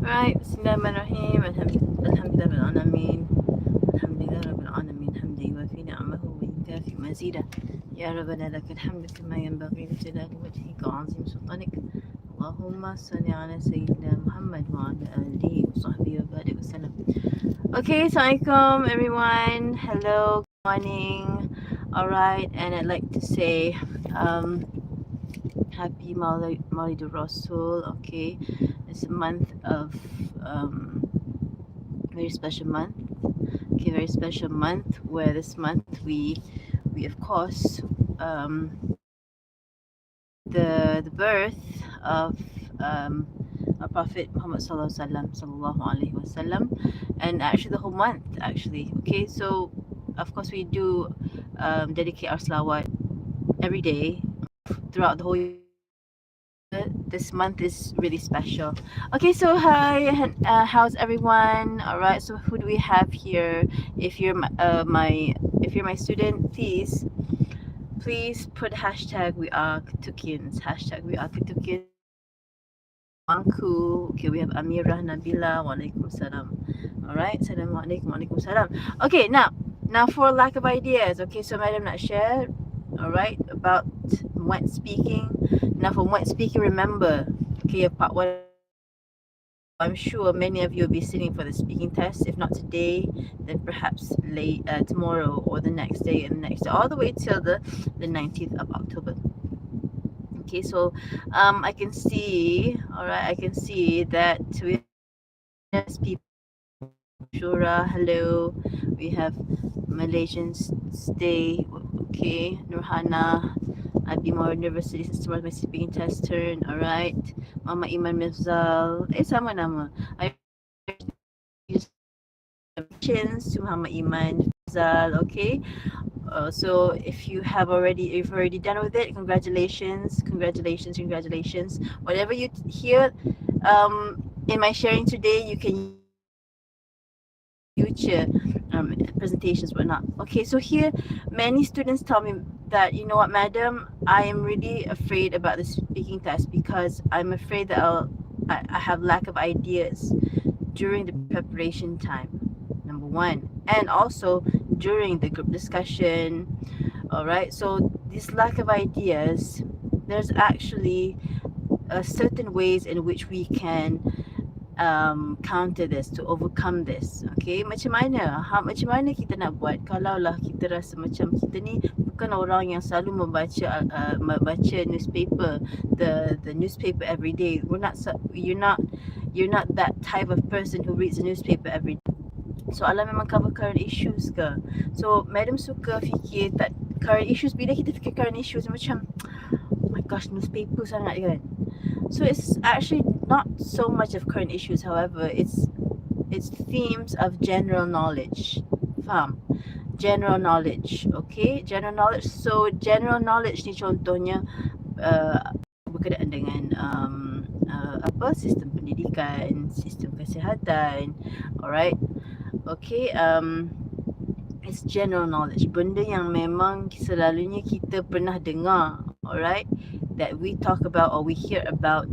Alright, Bismillahirrahmanirrahim. Alhamdulillah bil alamin. Alhamdulillah rabbil alamin. Hamdi wa fi ni'amahu wa yukafi mazida. Ya Rabbana lakal hamdu kama yanbaghi li jalali wajhika wa 'azimi sultanik. Allahumma salli ala sayyidina Muhammad wa ala alihi wa sahbihi wa barik wa sallam. Okay, Assalamualaikum everyone. Hello, good morning. Alright, and I'd like to say happy Maulidur Rasul. Okay, it's a month of very special month. Okay, very special month where this month we of course the birth of our Prophet Muhammad sallallahu alaihi wasallam, and actually the whole month actually. Okay, so of course we do dedicate our salawat every day throughout the whole year. This month is really special. Okay, so hi, how's everyone? All right, so who do we have here? If you're if you're my student, please put hashtag we are Ketukians. Hashtag we are Ketukians. Anku. Okay, we have Amirah Nabila. Walaikum salam. All right, Assalamualaikum. Walaikum salam. Okay, now for lack of ideas. Okay, so madam nak share. All right, about MUET speaking. Now for MUET speaking, remember, okay, part one. I'm sure many of you will be sitting for the speaking test. If not today, then perhaps tomorrow or the next day and the next day, all the way till the 19th of October. Okay, so I can see, all right, I can see that we have people. Shura, hello. We have Malaysians stay. Okay, Nurhana. I'd be more nervous since tomorrow's my speaking test turn. All right, Mama Iman Mifzal. Sama nama. I use to Mama Iman Mifzal. Okay. So if you've already done with it, congratulations. Whatever you hear in my sharing today, you can future presentations, whatnot. Okay, so here many students tell me that, you know what, madam, I am really afraid about the speaking test because I'm afraid that I have lack of ideas during the preparation time, number one, and also during the group discussion. All right, so this lack of ideas, there's actually certain ways in which we can counter this, to overcome this. Okay, macam mana kita nak buat kalau lah kita rasa macam kita ni bukan orang yang selalu membaca newspaper, the newspaper every day. You're not that type of person who reads the newspaper every day. Soalan memang cover current issues ke? So madam suka fikir tak current issues. Bila kita fikir current issues macam, oh my gosh, newspaper sangat kan. So it's actually not so much of current issues, however, it's themes of general knowledge. Faham? General knowledge, okay? General knowledge. So general knowledge ni contohnya berkenaan dengan sistem pendidikan, sistem kesihatan, alright? Okay, it's general knowledge. Benda yang memang selalunya kita pernah dengar, alright? That we talk about or we hear about.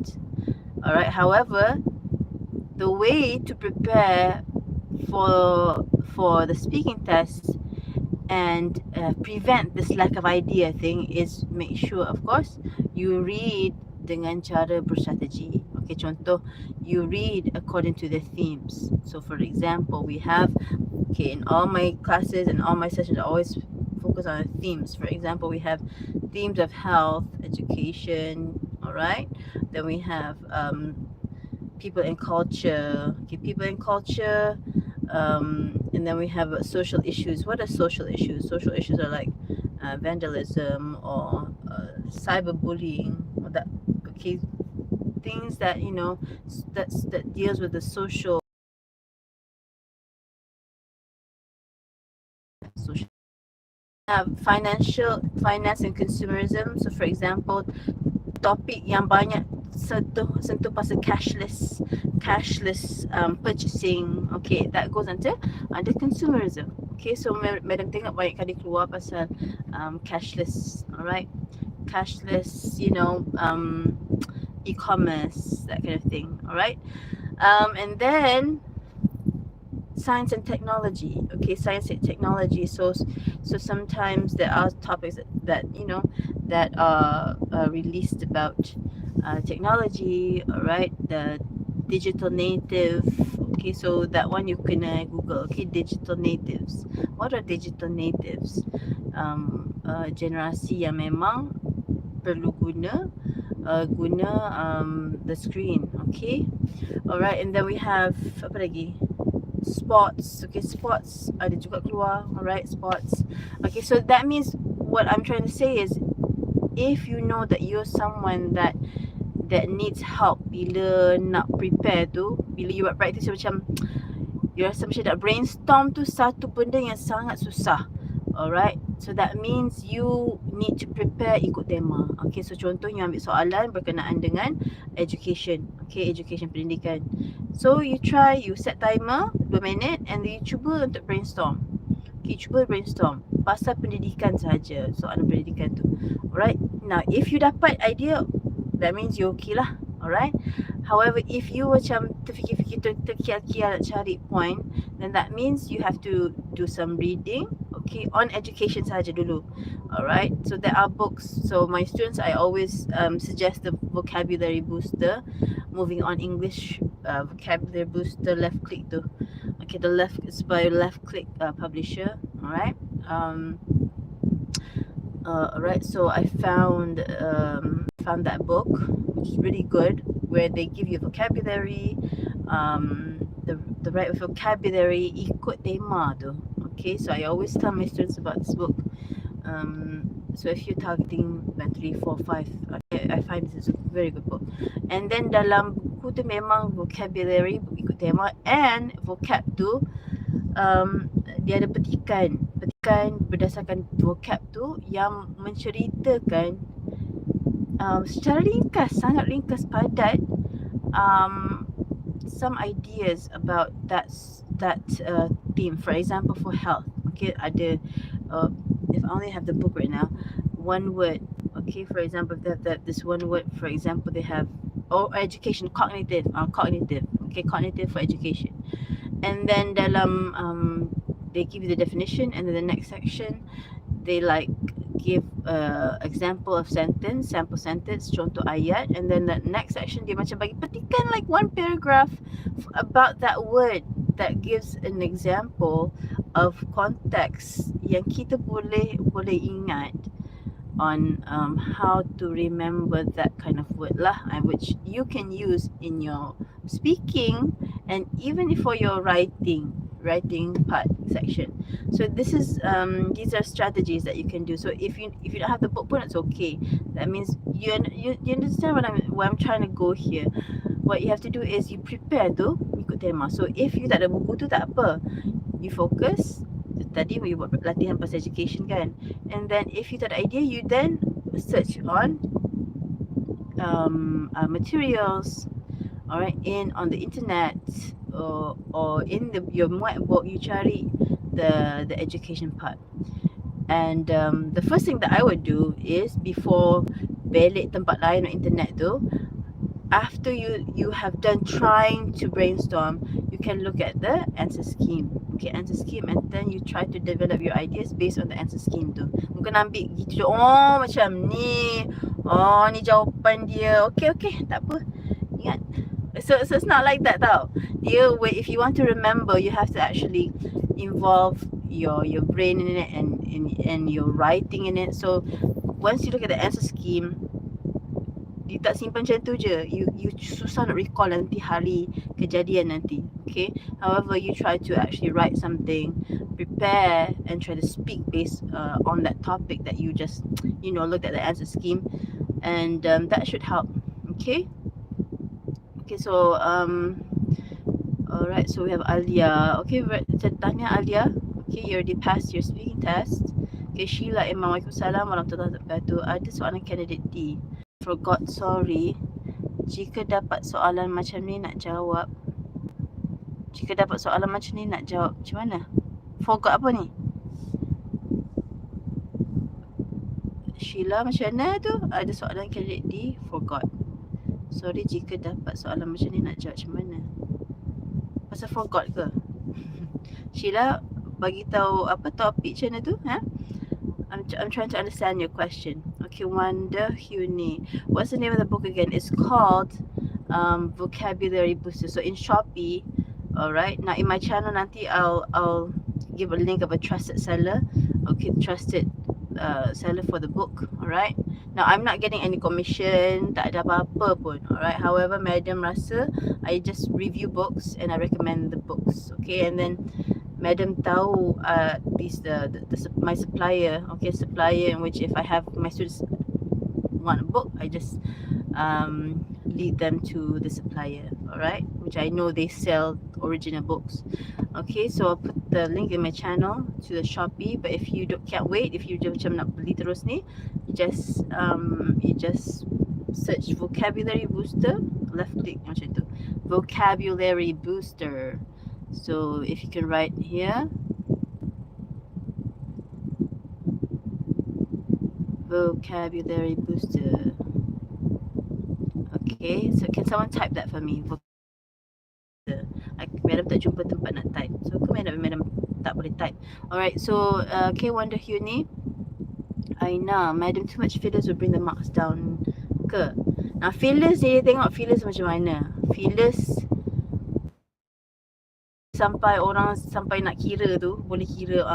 Alright, however, the way to prepare for the speaking test and prevent this lack of idea thing is make sure, of course, you read dengan cara berstrategi. Okay, contoh, you read according to the themes. So for example, we have, okay, in all my classes and all my sessions, I always focus on the themes. For example, we have themes of health, education, all right? Then we have people and culture. Okay, people and culture. And then we have social issues. What are social issues? Social issues are like vandalism or cyberbullying, or that. Okay, things that, you know, that deals with the social. Finance and consumerism. So for example, topik yang banyak sentuh pasal cashless purchasing. Okay, that goes under consumerism. Okay, so madam tengok banyak kali keluar pasal cashless, alright, cashless, you know, e-commerce, that kind of thing, alright. And then science and technology. Okay, science and technology. So sometimes there are topics that you know that are released about technology. All right, the digital native. Okay, so that one you can Google. Okay, digital natives. What are digital natives? Generasi yang memang perlu guna the screen. Okay, alright, and then we have apa lagi? Sports. Okay, sports ada juga keluar. Alright, sports. Okay, so that means what I'm trying to say is if you know that you're someone that needs help bila nak prepare tu, bila you buat practice macam you rasa macam nak brainstorm tu satu benda yang sangat susah. Alright, so that means you need to prepare ikut tema. Okay, so contohnya ambil soalan berkenaan dengan education. Okay, education, pendidikan. So you try, you set timer 2 minit and you cuba untuk brainstorm. Okay, cuba brainstorm pasal pendidikan saja, soalan pendidikan tu. Alright, now if you dapat idea, that means you okay lah. Alright, however if you macam terfikir-fikir, terkial-kial nak cari point, then that means you have to do some reading. Okay, on education saja dulu. Alright, so there are books. So my students, I always suggest the vocabulary booster. Moving on English vocabulary booster, left click tu. Okay, the left is by left click publisher. Alright. Alright, so I found that book, which is really good, where they give you vocabulary, the right vocabulary ikut tema tu. Okay, so I always tell my students about this book. So if you're targeting band 3, 4, 5, okay, I find this is a very good book. And then dalam buku tu memang vocabulary ikut tema, and vocab tu dia ada petikan berdasarkan vocab tu yang menceritakan secara ringkas, sangat ringkas, padat, some ideas about that theme. For example, for health. Okay, ada if I only have the book right now, one word. Okay, for example, that this one word, for example, they have education, cognitive. Okay, cognitive for education. And then dalam they give you the definition, and then the next section they like give example of sentence, sample sentence, contoh ayat, and then the next section dia macam bagi petikan like one paragraph about that word that gives an example of context yang kita boleh ingat on how to remember that kind of word lah, which you can use in your speaking and even for your writing part section. So this is these are strategies that you can do. So if you don't have the book pun, it's okay. That means you understand where I'm trying to go here. What you have to do is you prepare tu ikut tema. So if you tak ada buku tu, tak apa, you focus. Tadi you buat latihan pasal education kan, and then if you tak ada idea, you then search on materials, alright, on the internet, or in your MUET book, you cari the education part. And the first thing that I would do is, before balik tempat lain on internet tu, after you have done trying to brainstorm, you can look at the answer scheme. Okay, answer scheme, and then you try to develop your ideas based on the answer scheme tu. Bukan ambil gitu, oh macam ni, oh ni jawapan dia. Okay, tak apa. Ingat. So it's not like that tau. Dia, if you want to remember, you have to actually involve your brain in it and your writing in it. So once you look at the answer scheme, you tak simpan macam tu je, you susah nak recall nanti hari kejadian nanti. Okay, however, you try to actually write something, prepare, and try to speak based on that topic that you just looked at the answer scheme, and that should help. Okay, so alright, so we have Alia. Okay, tanya Alia. Okay, you already passed your speaking test. Okay, Sheila, Imam, Waalaikumsalam warahmatullahi wabarakatuh. Ada soalan candidate D. Forgot, sorry. Jika dapat soalan macam ni nak jawab. Macam mana? Forgot apa ni? Sheila, macam mana tu? Ada soalan candidate D. Forgot. Sorry, jika dapat soalan macam ni nak jawab macam mana? Pasal forgot ke? Sheila, bagi tahu apa topik macam mana tu? Ha? I'm trying to understand your question. Okay, Wanda Huni. What's the name of the book again? It's called Vocabulary Booster. So in Shopee, alright. Now in my channel nanti I'll give a link of a trusted seller. Okay, trusted seller for the book. Alright. Now I'm not getting any commission, tak ada apa-apa pun. Alright. However, Madam rasa I just review books and I recommend the books. Okay, and then Madam tahu my supplier, okay, supplier in which if I have my students want a book, I just lead them to the supplier, alright, which I know they sell original books. Okay, so I'll put the link in my channel to the Shopee, but if you can't wait, if you macam nak beli terus ni, you just search Vocabulary Booster, left click macam tu, Vocabulary Booster. So if you can write here, Vocabulary Booster. Okay, so can someone type that for me? Madam tak jumpa tempat nak type. So ke Madam tak boleh type. Alright, so okay, Wonder Huni. Aina, Madam, too much fillers will bring the marks down ke? Nah, fillers ni, tengok fillers macam mana. Fillers sampai orang sampai nak kira tu, boleh kira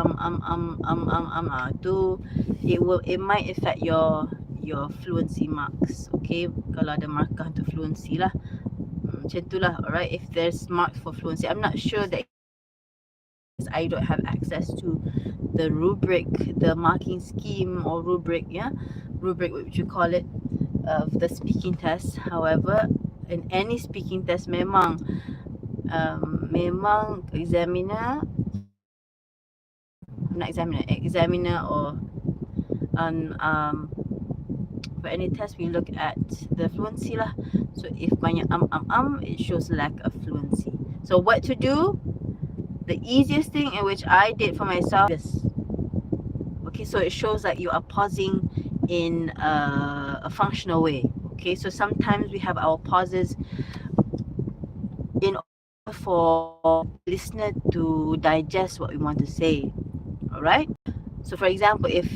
tu, it might affect your fluency marks. Okay, kalau ada markah untuk fluency lah, macam tu lah. Alright, if there's marks for fluency, I'm not sure that I don't have access to the rubric, the marking scheme or rubric, yeah, rubric what you call it, of the speaking test. However, in any speaking test memang examiner, not examiner or for any test we look at the fluency lah. So if banyak it shows lack of fluency. So what to do? The easiest thing in which I did for myself is, okay, so it shows that you are pausing in a functional way. Okay, so sometimes we have our pauses in order for listener to digest what we want to say. Alright, so for example, if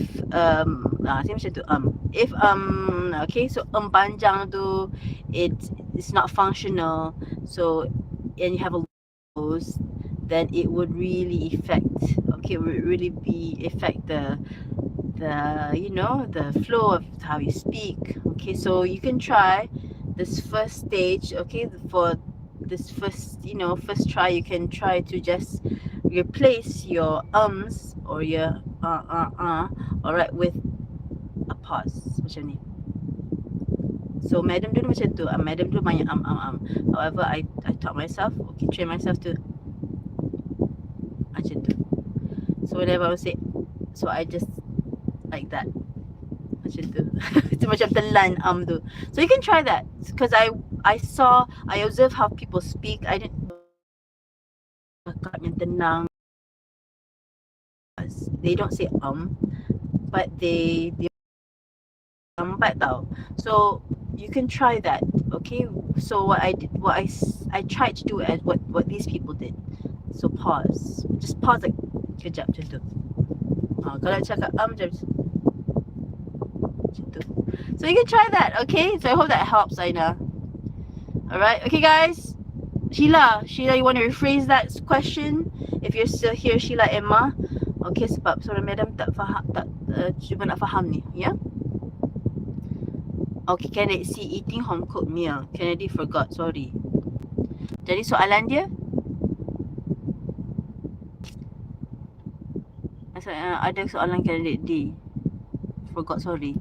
if okay, so panjang tu it's not functional, so and you have a pause, then it would really affect, okay, affect the you know, the flow of how you speak. Okay, so you can try this first stage. Okay, for this first try, you can try to just replace your ums or your alright, with a pause macam ni. So Madam dulu macam tu, Madam dulu banyak however I taught myself, okay, train myself to macam tu. So whenever I would say, so I just like that macam tu. Itu macam telan tu. So you can try that, because I observe how people speak. I didn't cakap yang tenang. They don't say but they lambat tau. So you can try that. Okay, so what I tried to do as what these people did. So pause, just pause like kejap macam tu. Kalau cakap macam tu. So you can try that. Okay, so I hope that helps, Aina. Alright, okay guys. Sheila, you want to rephrase that question if you're still here, Sheila Emma? Okay, sebab sorry Madam tak faham, cuba nak faham ni, ya? Okay, Kennedy see eating home cooked meal. Kennedy forgot, sorry. Jadi soalan dia, ada soalan Kennedy D. Forgot, sorry.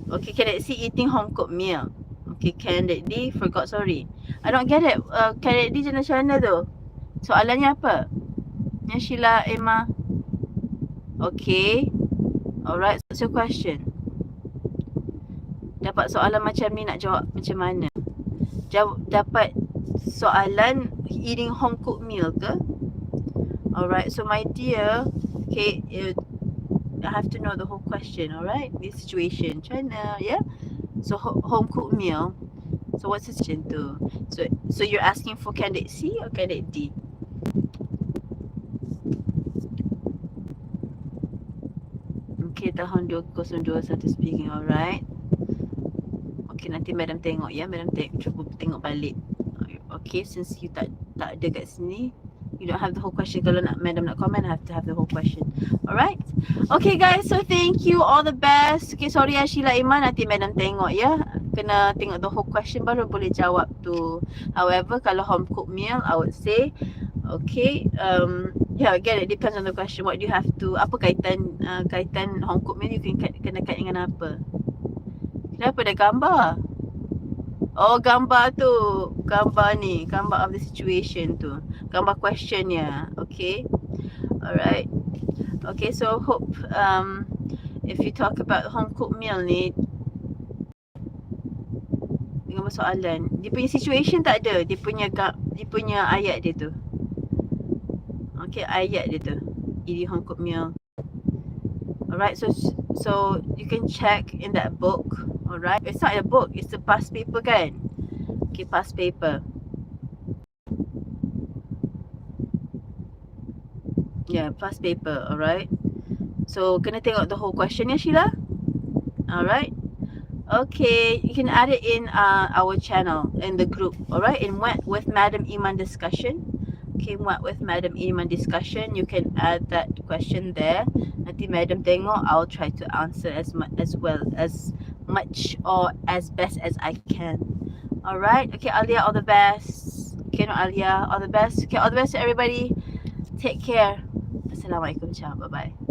Okay, Kennedy C eating home cooked meal. Okay, Kennedy D forgot, sorry. I don't get it. Kennedy D macam mana tu? Soalannya apa? Yang Sheila Emma. Okay. Alright, what's your question? Dapat soalan macam ni nak jawab macam mana? Dapat soalan eating home cooked meal ke? Alright, so my dear, okay, I have to know the whole question, alright? This situation, China, yeah? So home cooked meal. So what's the question tu? So you're asking for candidate C or candidate D? Okay, tahun 2021 speaking, alright. Okay, nanti madam tengok ya. Madam cuba tengok balik. Okay, since you tak ada kat sini, you don't have the whole question. Kalau madam nak comment, I have to have the whole question. Alright. Okay guys, so thank you, all the best. Okay, sorry Sheila Iman, nanti madam tengok ya. Kena tengok the whole question baru boleh jawab tu. However, kalau home cooked meal, I would say okay, yeah, again it depends on the question. What do you have to, apa kaitan home cooked meal, you can kena kait dengan apa? Kenapa ada gambar? Oh, gambar tu, gambar ni, gambar of the situation tu, gambar questionnya. Okay, alright. Okay, so hope if you talk about home cooked meal ni dengan soalan, dia punya situation tak ada, dia punya ayat dia tu. Okay, ayat dia tu, eating home cooked meal. Alright, so you can check in that book. Alright, it's not a book, it's a past paper kan. Okay, past paper. Yeah, past paper. Alright, so kena tengok the whole question ya Sheila. Alright, okay, you can add it in our channel, in the group. Alright, in MUET with Madam Iman discussion. Okay, MUET with Madam Iman discussion, you can add that question there. Nanti Madam tengok, I'll try to answer as much or as best as I can. Alright, okay Alia, all the best. Okay, no Alia, all the best. Okay, all the best to everybody. Take care. Assalamualaikum. Ciao. Bye bye.